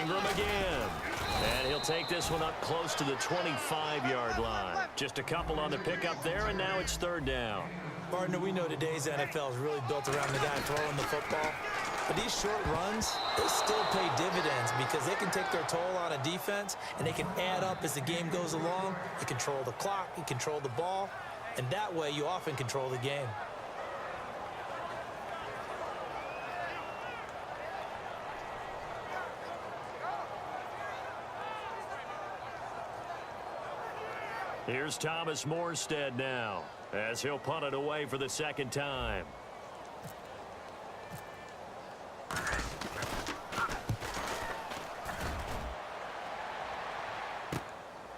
Ingram again. And he'll take this one up close to the 25-yard line. Just a couple on the pickup there, and now it's third down. Partner, we know today's NFL is really built around the guy throwing the football. But these short runs, they still pay dividends because they can take their toll on a defense, and they can add up as the game goes along. You control the clock, you control the ball, and that way you often control the game. Here's Thomas Morstead now as he'll punt it away for the second time.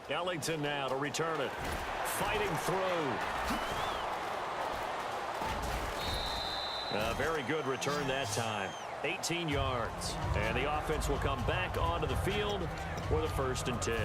Ellington now to return it. Fighting through. A very good return that time. 18 yards. And the offense will come back onto the field for the 1st and 10.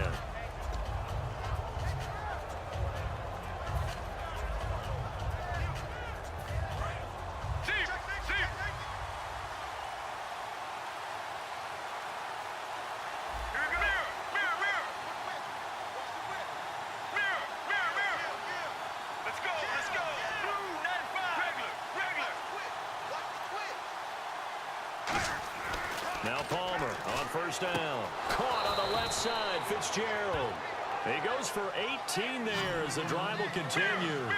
Now Palmer on first down. Caught on the left side, Fitzgerald. He goes for 18 there as the drive will continue.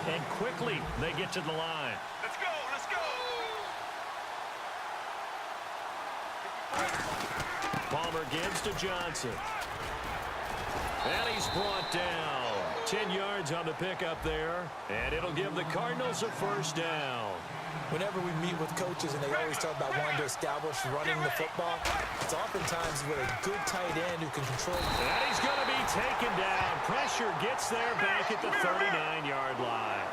And quickly they get to the line. Let's go, let's go. Palmer gives to Johnson. And he's brought down. 10 yards on the pickup there. And it'll give the Cardinals a first down. Whenever we meet with coaches and they always talk about wanting to establish running the football, it's oftentimes with a good tight end who can control. And he's going to be taken down. Pressure gets there back at the 39-yard line.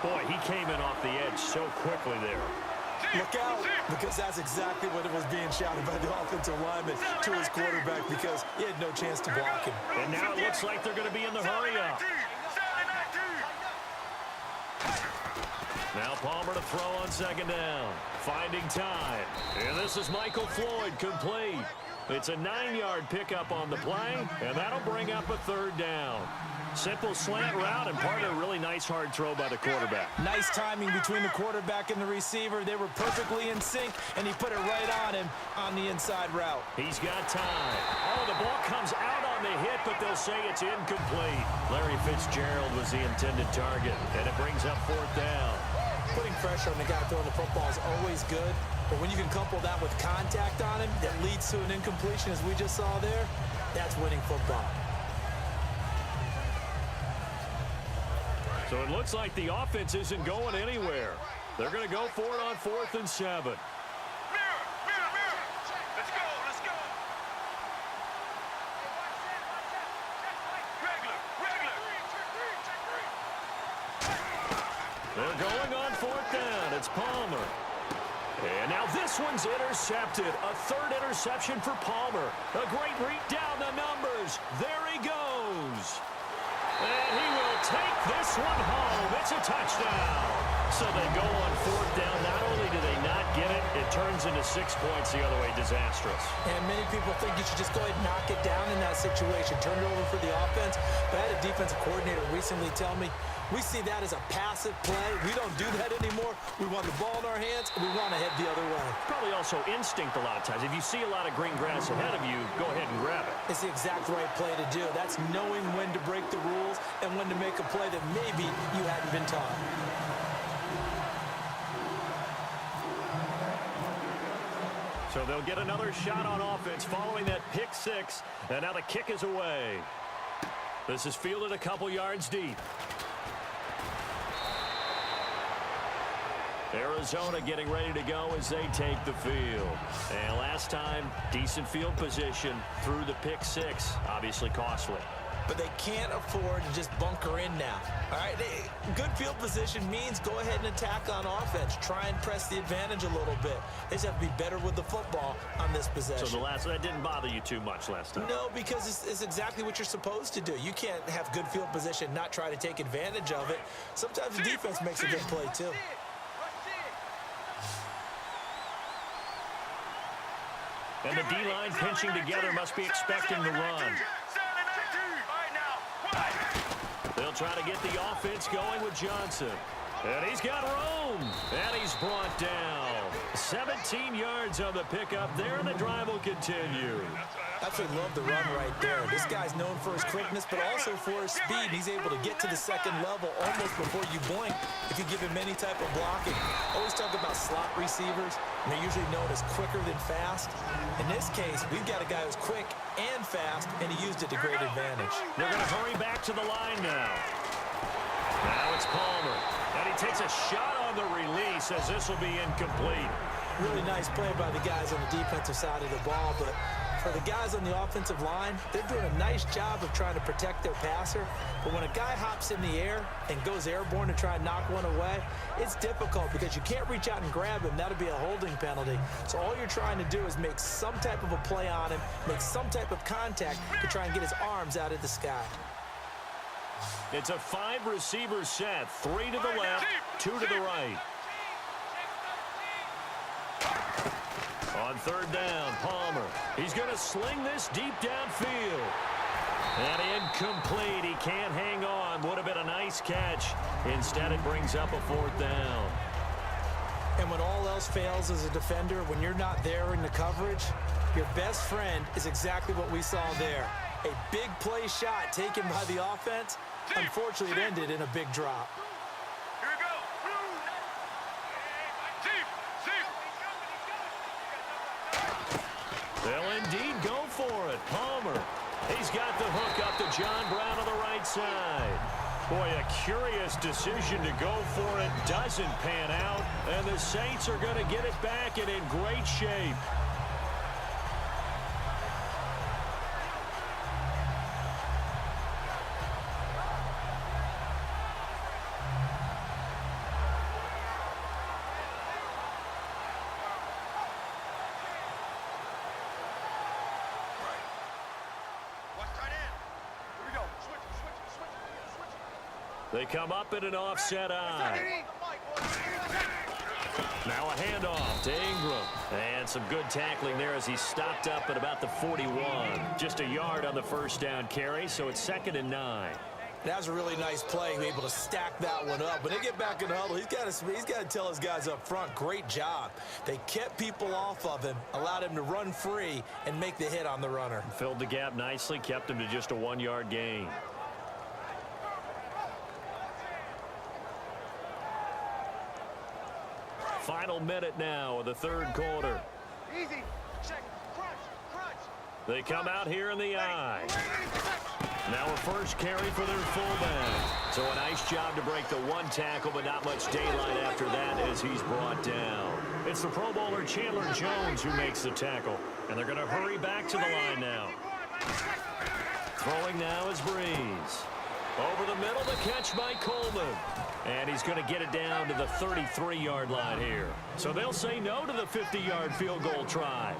Boy, he came in off the edge so quickly there. Look out, because that's exactly what it was being shouted by the offensive lineman to his quarterback because he had no chance to block him. And now it looks like they're going to be in the hurry-up. Now Palmer to throw on second down. Finding time. And this is Michael Floyd complete. It's a 9-yard pickup on the play, and that'll bring up a third down. Simple slant route, and part of a really nice hard throw by the quarterback. Nice timing between the quarterback and the receiver. They were perfectly in sync, and he put it right on him on the inside route. He's got time. Oh, the ball comes out on the hit, but they'll say it's incomplete. Larry Fitzgerald was the intended target, and it brings up fourth down. Putting pressure on the guy throwing the football is always good, but when you can couple that with contact on him that leads to an incompletion, as we just saw there, that's winning football. So it looks like the offense isn't going anywhere. They're going to go for it on 4th and 7. They're going on 4th down. It's Palmer. And now this one's intercepted. A third interception for Palmer. A great read down the numbers. There he goes. And he will take this one home. It's a touchdown. So they go on 4th down. Not only do they not get it, it turns into 6 points the other way. Disastrous. And many people think you should just go ahead and knock it down in that situation. Turn it over for the offense. But I had a defensive coordinator recently tell me, we see that as a passive play. We don't do that anymore. We want the ball in our hands, and we want to head the other way. Probably also instinct a lot of times. If you see a lot of green grass ahead of you, go ahead and grab it. It's the exact right play to do. That's knowing when to break the rules and when to make a play that maybe you hadn't been taught. So they'll get another shot on offense following that pick six. And now the kick is away. This is fielded a couple yards deep. Arizona getting ready to go as they take the field. And last time, decent field position through the pick six. Obviously costly. But they can't afford to just bunker in now. All right, good field position means go ahead and attack on offense. Try and press the advantage a little bit. They just have to be better with the football on this possession. So that didn't bother you too much last time? No, because it's exactly what you're supposed to do. You can't have good field position, not try to take advantage of it. Sometimes the defense makes a good play too. And the D-line pinching together must be expecting the run. They'll try to get the offense going with Johnson. And he's got room. And he's brought down. 17 yards on the pickup there, and the drive will continue. Absolutely love the run right there. This guy's known for his quickness, but also for his speed. He's able to get to the second level almost before you blink if you give him any type of blocking. Always talk about slot receivers, and they're usually known as quicker than fast. In this case, we've got a guy who's quick and fast, and he used it to great advantage. They're going to hurry back to the line now. Now it's Palmer. And he takes a shot on the release as this will be incomplete. Really nice play by the guys on the defensive side of the ball, but for the guys on the offensive line, they're doing a nice job of trying to protect their passer. But when a guy hops in the air and goes airborne to try and knock one away, it's difficult because you can't reach out and grab him. That'll be a holding penalty. So all you're trying to do is make some type of a play on him, make some type of contact to try and get his arms out of the sky. It's a 5-receiver set, 3 to the left, 2 to the right. On third down, Palmer. He's going to sling this deep downfield. And incomplete. He can't hang on. Would have been a nice catch. Instead, it brings up a 4th down. And when all else fails as a defender, when you're not there in the coverage, your best friend is exactly what we saw there. A big play shot taken by the offense. Unfortunately, it ended in a big drop. Here we go. They'll indeed go for it. Palmer. He's got the hook up to John Brown on the right side. Boy, a curious decision to go for it. Doesn't pan out. And the Saints are going to get it back and in great shape. They come up in an offset eye. Now a handoff to Ingram. And some good tackling there as he stopped up at about the 41. Just a yard on the first down carry, so it's 2nd and 9. That was a really nice play, able to stack that one up. When they get back in the huddle, he's got to tell his guys up front, great job. They kept people off of him, allowed him to run free and make the hit on the runner. Filled the gap nicely, kept him to just a 1-yard gain. Final minute now of the third quarter. Easy. Check. Crunch. They come out here in the eye. Now a first carry for their fullback. So a nice job to break the 1 tackle, but not much daylight after that as he's brought down. It's the Pro Bowler Chandler Jones who makes the tackle. And they're going to hurry back to the line now. Throwing now is Breeze. Over the middle, the catch by Coleman. And he's going to get it down to the 33-yard line here. So they'll say no to the 50-yard field goal try.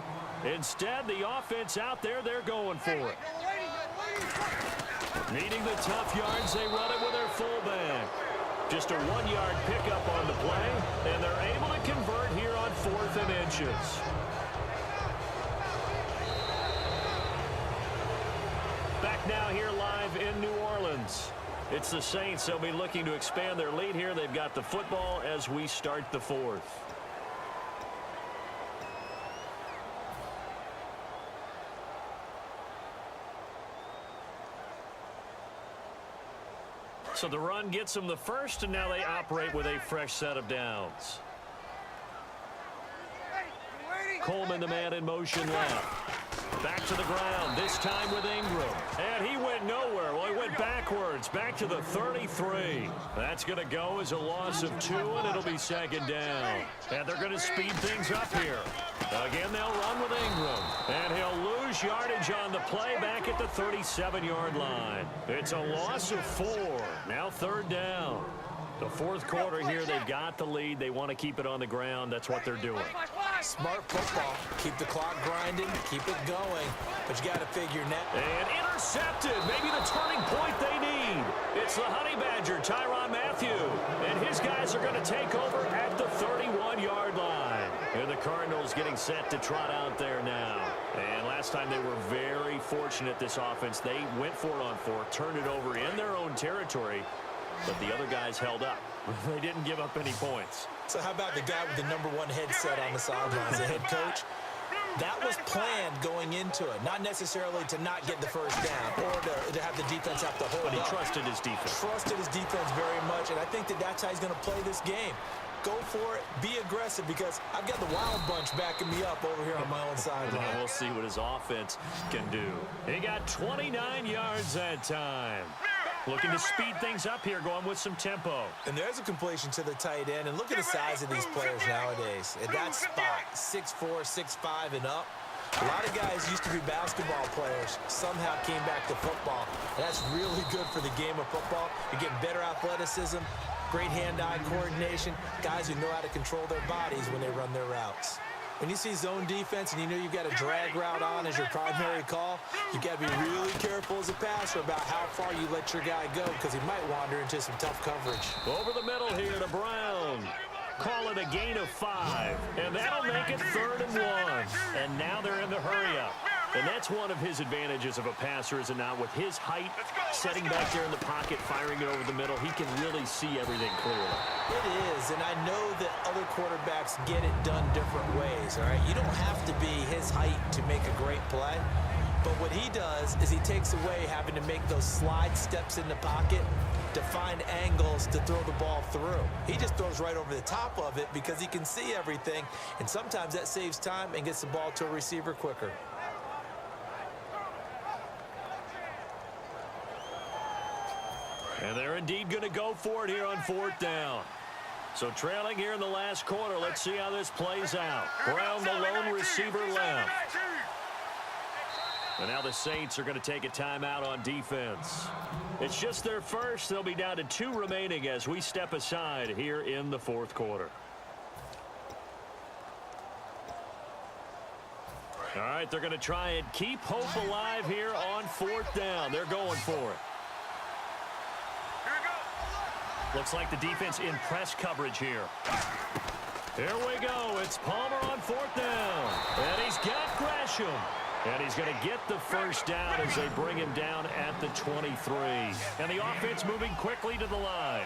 Instead, the offense out there, they're going for it. Needing the tough yards, they run it with their fullback. Just a 1-yard pickup on the play, and they're able to convert here on 4th and inches. Back now here live in New Orleans. It's the Saints. They'll be looking to expand their lead here. They've got the football as we start the 4th. So the run gets them the first, and now they operate with a fresh set of downs. Coleman, the man in motion left. Back to the ground, this time with Ingram. And he went nowhere. Well, he went backwards, back to the 33. That's going to go as a loss of 2, and it'll be 2nd down. And they're going to speed things up here. Again, they'll run with Ingram. And he'll lose yardage on the play back at the 37-yard line. It's a loss of 4. Now 3rd down. The 4th quarter here, they've got the lead. They want to keep it on the ground. That's what they're doing. Smart football. Keep the clock grinding, keep it going. But you got to figure net. And intercepted. Maybe the turning point they need. lead. It's the Honey Badger, Tyrann Mathieu, and his guys are going to take over at the 31-yard line. And the Cardinals getting set to trot out there now. And last time they were very fortunate, this offense. They went for it on fourth, turned it over in their own territory, but the other guys held up. They didn't give up any points. So how about the guy with the #1 headset on the sidelines, the head coach? That was planned going into it, not necessarily to not get the first down or to have the defense have to hold But he up. trusted his defense. Trusted his defense very much, and I think that's how he's going to play this game. Go for it, be aggressive, because I've got the Wild Bunch backing me up over here on my own sideline. We'll see what his offense can do. He got 29 yards that time. Looking to speed things up here, going with some tempo. And there's a completion to the tight end, and look at the size of these players nowadays. At that spot, 6'4", 6'5", and up. A lot of guys used to be basketball players, somehow came back to football. And that's really good for the game of football. You're getting better athleticism, great hand-eye coordination, guys who know how to control their bodies when they run their routes. When you see zone defense and you know you've got a drag route on as your primary call, you've got to be really careful as a passer about how far you let your guy go, because he might wander into some tough coverage. Over the middle here to Brown. Call it a gain of 5, and that'll make it 3rd and 1. And now they're in the hurry-up. And that's one of his advantages of a passer, is it not? With his height, setting back there in the pocket, firing it over the middle, he can really see everything clearly. It is, and I know that other quarterbacks get it done different ways, all right? You don't have to be his height to make a great play. But what he does is he takes away having to make those slide steps in the pocket to find angles to throw the ball through. He just throws right over the top of it because he can see everything, and sometimes that saves time and gets the ball to a receiver quicker. And they're indeed going to go for it here on 4th down. So trailing here in the last quarter, let's see how this plays out. Brown, the lone receiver, left. And now the Saints are going to take a timeout on defense. It's just their first. They'll be down to 2 remaining as we step aside here in the 4th quarter. All right, they're going to try and keep hope alive here on 4th down. They're going for it. Looks like the defense in press coverage here. Here we go. It's Palmer on 4th down. And he's got Gresham. And he's going to get the first down as they bring him down at the 23. And the offense moving quickly to the line.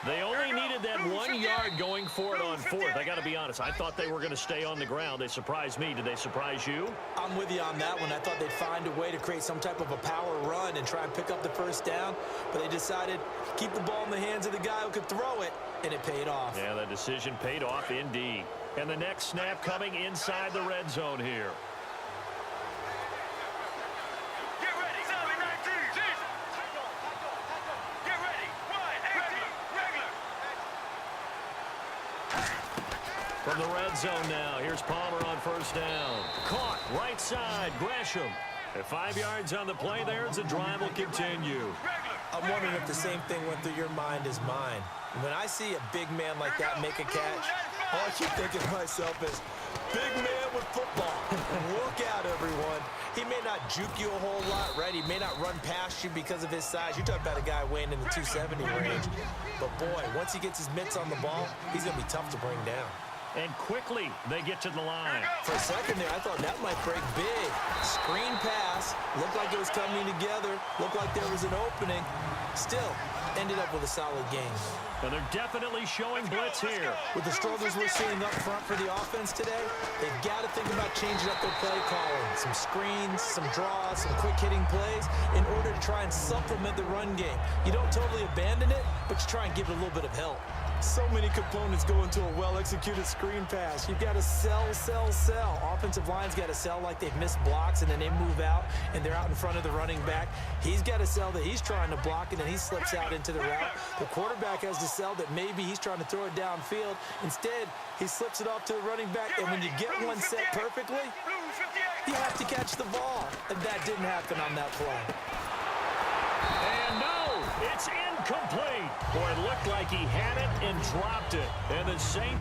They only needed that 1 yard going for it on 4th. I got to be honest, I thought they were going to stay on the ground. They surprised me. Did they surprise you? I'm with you on that one. I thought they'd find a way to create some type of a power run and try and pick up the first down, but they decided to keep the ball in the hands of the guy who could throw it, and it paid off. Yeah, the decision paid off indeed. And the next snap coming inside the red zone here. From the red zone now, here's Palmer on 1st down. Caught, right side, Gresham. At 5 yards on the play there, as the drive will continue. I'm wondering if the same thing went through your mind as mine. When I see a big man like that make a catch, all I keep thinking to myself is, big man with football. Look out, everyone. He may not juke you a whole lot, right? He may not run past you because of his size. You're talking about a guy weighing in the 270 range. But, boy, once he gets his mitts on the ball, he's going to be tough to bring down. And quickly, they get to the line. For a second there, I thought that might break big. Screen pass. Looked like it was coming together. Looked like there was an opening. Still, ended up with a solid game. And they're definitely showing blitz here. With the struggles we're seeing up front for the offense today, they've got to think about changing up their play calling. Some screens, some draws, some quick-hitting plays in order to try and supplement the run game. You don't totally abandon it, but you try and give it a little bit of help. So many components go into a well-executed screen pass. You've got to sell. Offensive line's got to sell like they've missed blocks, and then they move out, and they're out in front of the running back. He's got to sell that he's trying to block, and then he slips out into the route. The quarterback has to sell that maybe he's trying to throw it downfield. Instead, he slips it off to the running back, and when you get one set perfectly, you have to catch the ball. And that didn't happen on that play. And no, it's incomplete. Boy, it looked like he had it and dropped it. And the Saints